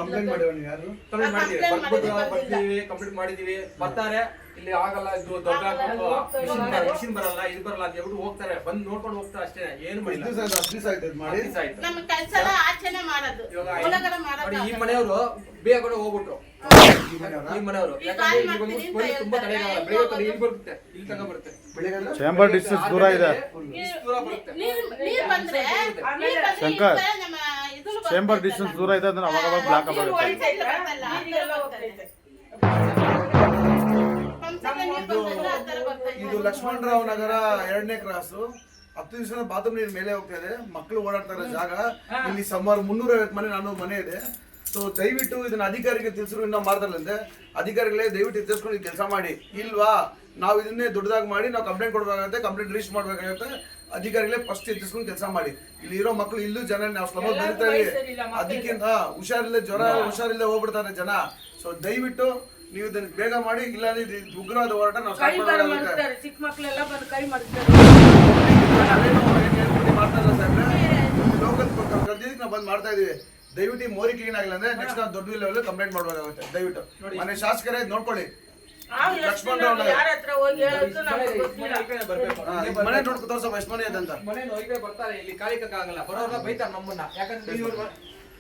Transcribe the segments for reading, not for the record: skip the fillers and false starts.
Complaint ಮಾಡಿವ ನೀವು ಯಾರು? Complaint ಮಾಡಿದೀವಿ, ಬರ್ತೀವಿ, ಕಂಪ್ಲೇಂಟ್ ಮಾಡಿದೀವಿ, ಬರ್ತಾರೆ. ಇಲ್ಲಿ ಆಗಲ್ಲ, ಇದು ದೊಡ್ಡ ಮಿಷಿನ್ ಬರಲ್ಲ, ಇದು ಬರಲ್ಲ ಅಂತ ಹೇಳ್ಬಿಟ್ಟು ಹೋಗ್ತಾರೆ. ಬಂದು ನೋಡ್ಕೊಂಡು ಹೋಗ್ತಾರೆ ಅಷ್ಟೇ, ಏನು ಮಾಡಿಲ್ಲ. ಈ ಮನೆಯವರು ಬೇಗ ಹೋಗ್ಬಿಟ್ರು. ಈ ಮನೆಯವರು ಯಾಕಂದ್ರೆ ತುಂಬಾ ತಡೆಗಾಲ ಬೆಳಿಗ್ಗೆ ಇಲ್ಲಿ ಬರುತ್ತೆ, ಇಲ್ಲಿ ತನಕ ಬರುತ್ತೆ. ಚೇಂಬರ್ ಡಿಸ್ಟೆನ್ಸ್ ದೂರ ಇದೆ. ಶಂಕರ್, ಚೇಂಬರ್ ಡಿಸ್ಟೆನ್ಸ್ ದೂರ ಇದೆ ಅಂದ್ರೆ ಅವಾಗ ಬ್ಲಾಕ್ ಆಗುತ್ತೆ. ಇದು ಲಕ್ಷ್ಮಣರಾವ್ ನಗರ 2ನೇ ಕ್ರಾಸು. 10 ದಿವಸ ಬಾತ್ರೂಮ್ ನೀರು ಮೇಲೆ ಹೋಗ್ತಾ ಇದೆ, ಮಕ್ಕಳು ಓಡಾಡ್ತಾರೆ ಜಾಗ. ಇಲ್ಲಿ ಸುಮಾರು 350 ಮನೆ, 400 ಮನೆ ಇದೆ. ಸೊ ದಯವಿಟ್ಟು ಇದನ್ನ ಅಧಿಕಾರಿಗೆ ತಿಳಿಸಿದ್ರು ಇನ್ನೂ ಮಾಡ್ತಾರಂತೆ. ಅಧಿಕಾರಿಗಳೇ ದಯವಿಟ್ಟು ತಿಳಿಸ್ಕೊಂಡು ಕೆಲಸ ಮಾಡಿ. ಇಲ್ವಾ ನಾವು ಇದನ್ನೇ ದೊಡ್ಡದಾಗಿ ಮಾಡಿ ನಾವು ಕಂಪ್ಲೇಂಟ್ ಕೊಡಬೇಕಾಗುತ್ತೆ, ಕಂಪ್ಲೇಂಟ್ ರಿಜಿಸ್ಟರ್ ಮಾಡಬೇಕಾಗುತ್ತೆ. ಅಧಿಕಾರಿಗಳೇ ಫಸ್ಟ್ ಎತ್ತಿಸ್ಕೊಂಡು ಕೆಲಸ ಮಾಡಿ. ಇಲ್ಲಿ ಇರೋ ಮಕ್ಕಳು ಇಲ್ಲೂ ಜನ ನಾವು ಸ್ಲಮಲ್ಲಿ ಬರೀತಾರೆ, ಅದಕ್ಕಿಂತ ಹುಷಾರಿಲ್ಲ, ಜ್ವರ ಹುಷಾರಿಲ್ಲ ಹೋಗ್ಬಿಡ್ತಾರೆ ಜನ. ಸೊ ದಯವಿಟ್ಟು ನೀವು ಇದನ್ನ ಬೇಗ ಮಾಡಿ, ಇಲ್ಲ ಉಗ್ರವಾದ ಹೋರಾಟ ನಾವು ಚಿಕ್ಕ ಮಕ್ಕಳೆಲ್ಲ ಬಂದು ಕೈ ಮಾಡ್ತಾರೆ. ಲೋಕಲ್ ನಾವು ಬಂದ್ ಮಾಡ್ತಾ ಇದೀವಿ. ದಯವಿಟ್ಟು ಮೋರಿ ಕ್ಲೀನ್ ಆಗಿಲ್ಲ ಅಂದ್ರೆ ನೆಕ್ಸ್ಟ್ ನಾವು ದೊಡ್ಡ ಲೆವೆಲ್ ಕಂಪ್ಲೇಂಟ್ ಮಾಡಬೇಕಾಗುತ್ತೆ. ದಯವಿಟ್ಟು ಮನೆ ಶಾಸಕರೇ ನೋಡ್ಕೊಳ್ಳಿ. ಲಕ್ಷ್ಮಣರಾವ್ ಮನೆ ನೋಡ್ಕೊ ತೋರ್ಸಪ್ಪ ಎಷ್ಟು ಮನೆ ಇದೆ ಅಂತ. ಮನೆ ನೋಯ್ಕೆ ಬರ್ತಾರೆ, ಇಲ್ಲಿ ಕಾಲಿಕ್ಕಾಗಲ್ಲ, ಬರೋರ್ನ ಬೈತಾರೆ ನಮ್ಮನ್ನ. ಯಾಕಂದ್ರೆ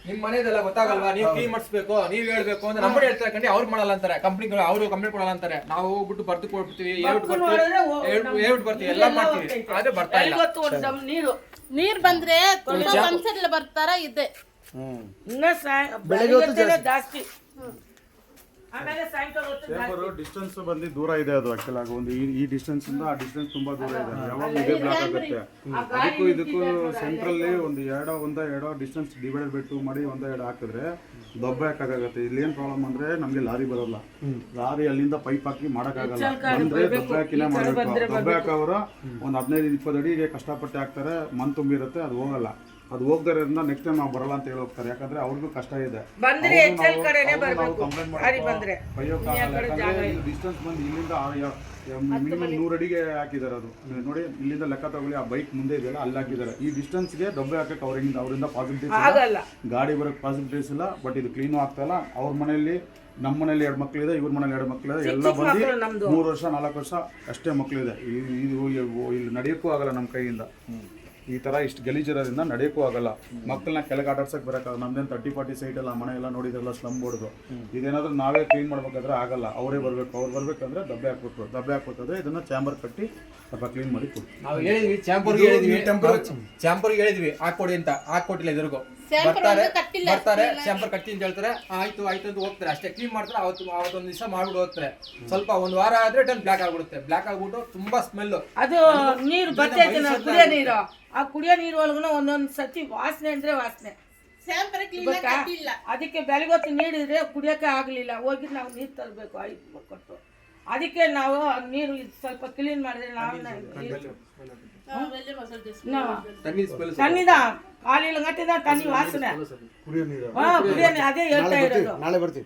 ನಿಮ್ ಮನೆದೆಲ್ಲ ಗೊತ್ತಾಗಲ್ವಾ, ನೀವು ಕ್ಲೀನ್ ಮಾಡಿಸ್ಬೇಕು, ನೀವ್ ಹೇಳ್ಬೇಕು ಅಂತ ನಮ್ಮನೆ ಹೇಳ್ತಾರೆ. ಕಂಡು ಅವ್ರು ಮಾಡಲ್ಲ ಅಂತಾರೆ, ಕಂಪ್ನಿಗಳು ಅವರು ಕಂಪ್ಲೇಂಟ್ ಕೊಡಲ್ಲ ಅಂತಾರೆ. ನಾವು ಹೋಗ್ಬಿಟ್ಟು ಬರ್ದು ಕೊಡ್ಬಿಡ್ತೀವಿ, ಹೇಳ್ಬಿಟ್ಟು ಬರ್ತೀವಿ, ಎಲ್ಲ ಮಾಡ್ತೀವಿ, ಆದ್ರೆ ಬರ್ತಾ ಇಲ್ಲ. ನೀರ್ ಬಂದ್ರೆ ಬರ್ತಾರ ಇದೆ. ಬೆಳಗ್ಗೆ ಜಾಸ್ತಿ ಚೇಂಬರ್ ಡಿಸ್ಟೆನ್ಸ್ ಬಂದು ದೂರ ಇದೆ. ಅದು ಆಕ್ಚುಲ್ ಆಗಿ ಒಂದು ಈ ಡಿಸ್ಟೆನ್ಸ್ ಇಂದ ಆ ಡಿಸ್ಟೆನ್ಸ್ ತುಂಬಾ ದೂರ ಇದೆ. ಯಾವಾಗ ಇದೇ ಬ್ಲಾಕ್ ಆಗುತ್ತೆ. ಇದಕ್ಕೂ ಸೆಂಟ್ರಲ್ಲಿ ಒಂದೆರಡು ಡಿಸ್ಟೆನ್ಸ್ ಡಿವೈಡರ್ ಬಿಟ್ಟು ಮಾಡಿ ಒಂದೆರಡು ಹಾಕಿದ್ರೆ ದೊಬ್ಬೆ ಹಾಕಾಗುತ್ತೆ. ಇಲ್ಲಿ ಏನ್ ಪ್ರಾಬ್ಲಮ್ ಅಂದ್ರೆ ನಮ್ಗೆ ಲಾರಿ ಬರೋಲ್ಲ. ಲಾರಿ ಅಲ್ಲಿಂದ ಪೈಪ್ ಹಾಕಿ ಮಾಡಕ್ಕಾಗಲ್ಲ. ಬಂದ್ರೆ ದೊಬ್ಬೆ ಹಾಕಿನೇ ಮಾಡಬೇಕು. ದೊಬ್ಬೆ ಹಾಕೋರು ಒಂದು 15-20 ಅಡಿಗೆ ಕಷ್ಟಪಟ್ಟು ಹಾಕ್ತಾರೆ. ಮನ್ ತುಂಬಿರುತ್ತೆ, ಅದು ಹೋಗಲ್ಲ. ಅದು ಹೋಗ್ದಾರಿಂದ ನೆಕ್ಸ್ಟ್ ಟೈಮ್ ನಾವು ಬರಲ್ಲ ಅಂತ ಹೇಳಿ ಹೋಗ್ತಾರೆ. ಯಾಕಂದ್ರೆ ಅವ್ರಿಗೂ ಕಷ್ಟ ಇದೆ. ಡಿಸ್ಟೆನ್ಸ್ ಬಂದು ಇಲ್ಲಿಂದ ಮಿನಿಮಮ್ 100 ಅಡಿಗೆ ಹಾಕಿದ್ದಾರೆ. ಅದು ನೋಡಿ, ಇಲ್ಲಿಂದ ಲೆಕ್ಕ ತಗೊಳ್ಳಿ. ಆ ಬೈಕ್ ಮುಂದೆ ಇದೆಯಲ್ಲ, ಅಲ್ಲಿ ಹಾಕಿದ್ದಾರೆ. ಈ ಡಿಸ್ಟೆನ್ಸ್ಗೆ ಡಬ್ಬೆ ಹಾಕಕ್ಕೆ ಅವರಿಂದ ಪಾಸಿಬಿಲಿಟೀಸ್, ಗಾಡಿ ಬರೋಕ್ಕೆ ಪಾಸಿಬಿಲಿಟೀಸ್ ಇಲ್ಲ. ಬಟ್ ಇದು ಕ್ಲೀನು ಆಗ್ತಾ ಇಲ್ಲ. ಅವ್ರ ಮನೆಯಲ್ಲಿ, ನಮ್ಮ ಮನೇಲಿ 2 ಮಕ್ಕಳಿದೆ, ಇವ್ರ ಮನೇಲಿ 2 ಮಕ್ಕಳಿದೆ. ಎಲ್ಲ ಬಂದು 3 ವರ್ಷ 4 ವರ್ಷ ಅಷ್ಟೇ ಮಕ್ಕಳಿದೆ. ಇಲ್ಲಿ ನಡೆಯೋಕ್ಕೂ ಆಗಲ್ಲ ನಮ್ಮ ಕೈಯಿಂದ. ಈ ಥರ ಇಷ್ಟು ಗಲೀಜಿರೋದ್ರಿಂದ ನಡೆಯೋಕ್ಕೂ ಆಗಲ್ಲ. ಮಕ್ಕಳನ್ನ ಕೆಳಗೆ ಆಟಾಡ್ಸಕ್ಕೆ ಬರೋಕ್ಕಾಗಲ್ಲ. ನಮ್ದೇನು 30-40 ಸೈಟ್ ಎಲ್ಲ ಮನೆ ಎಲ್ಲ ನೋಡಿದ್ರಲ್ಲ, ಸ್ಲಮ್ ಬೋರ್ಡ್ದು. ಇದೇನಾದ್ರೂ ನಾವೇ ಕ್ಲೀನ್ ಮಾಡ್ಬೇಕಾದ್ರೆ ಆಗಲ್ಲ. ಅವರೇ ಬರಬೇಕು. ಅವ್ರು ಬರ್ಬೇಕಂದ್ರೆ ದಬ್ಬೆ ಹಾಕ್ಬೇಕಾದ್ರೆ ಇದನ್ನ ಚಾಂಬರ್ ಕಟ್ಟಿ ಸ್ವಲ್ಪ ಕ್ಲೀನ್ ಮಾಡಿ ಕೊಡಿ. ನಾವು ಹೇಳಿದ್ವಿ, ಚಾಂಪರ್ಗೆ ಹೇಳಿದ್ವಿ ಹಾಕೊಡಿ ಅಂತ, ಹಾಕೊಟ್ಟಿಲ್ಲ. ಎದುರಿಗೂ ಬರ್ತಾರೆ, ಚಾಂಪರ್ ಕಟ್ಟಿ ಅಂತ ಹೇಳ್ತಾರೆ. ಆಯ್ತು ಅಂತ ಹೋಗ್ತಾರೆ ಅಷ್ಟೇ. ಕ್ಲೀನ್ ಮಾಡ್ತಾರೆ. ಅವತ್ತೊಂದು ದಿವಸ ಮಾಡ್ಬಿಟ್ಟು ಹೋಗ್ತಾರೆ. ಸ್ವಲ್ಪ 1 ವಾರ ಆದ್ರೆ ಟನ್ ಬ್ಲಾಕ್ ಆಗ್ಬಿಡುತ್ತೆ. ಬ್ಲಾಕ್ ಆಗ್ಬಿಟ್ಟು ತುಂಬಾ ಸ್ಮೆಲ್. ಅದು ನೀರು ಬರ್ತೈತೆ, ಕುಡಿಯೋ ನೀರು. ಆ ಕುಡಿಯೋ ನೀರು ಒಳಗೂ ಒಂದೊಂದು ಸತಿ ವಾಸನೆ ಅಂದ್ರೆ ವಾಸನೆ. ಅದಕ್ಕೆ ಬೆಳಗೊತ್ತು ನೀಡಿದ್ರೆ ಕುಡಿಯೋಕೆ ಆಗ್ಲಿಲ್ಲ. ಹೋಗಿ ನಾವು ನೀರು ತರಬೇಕು 5 ಕೊಟ್ಟು. ಅದಕ್ಕೆ ನಾವು ನೀರು ಸ್ವಲ್ಪ ಕ್ಲೀನ್ ಮಾಡಿದ್ರೆ ತಣ್ಣಿದ ಕಾಲಿಲ್ಲ ಗಟ್ಟಿದ ತಣ್ಣಿ ವಾಸನೆ. ಕುಡಿಯೋ ನೀರು ಅದೇ ಹೇಳ್ತಾ ಇರೋದು. ನಾಳೆ ಬರ್ತೀವಿ.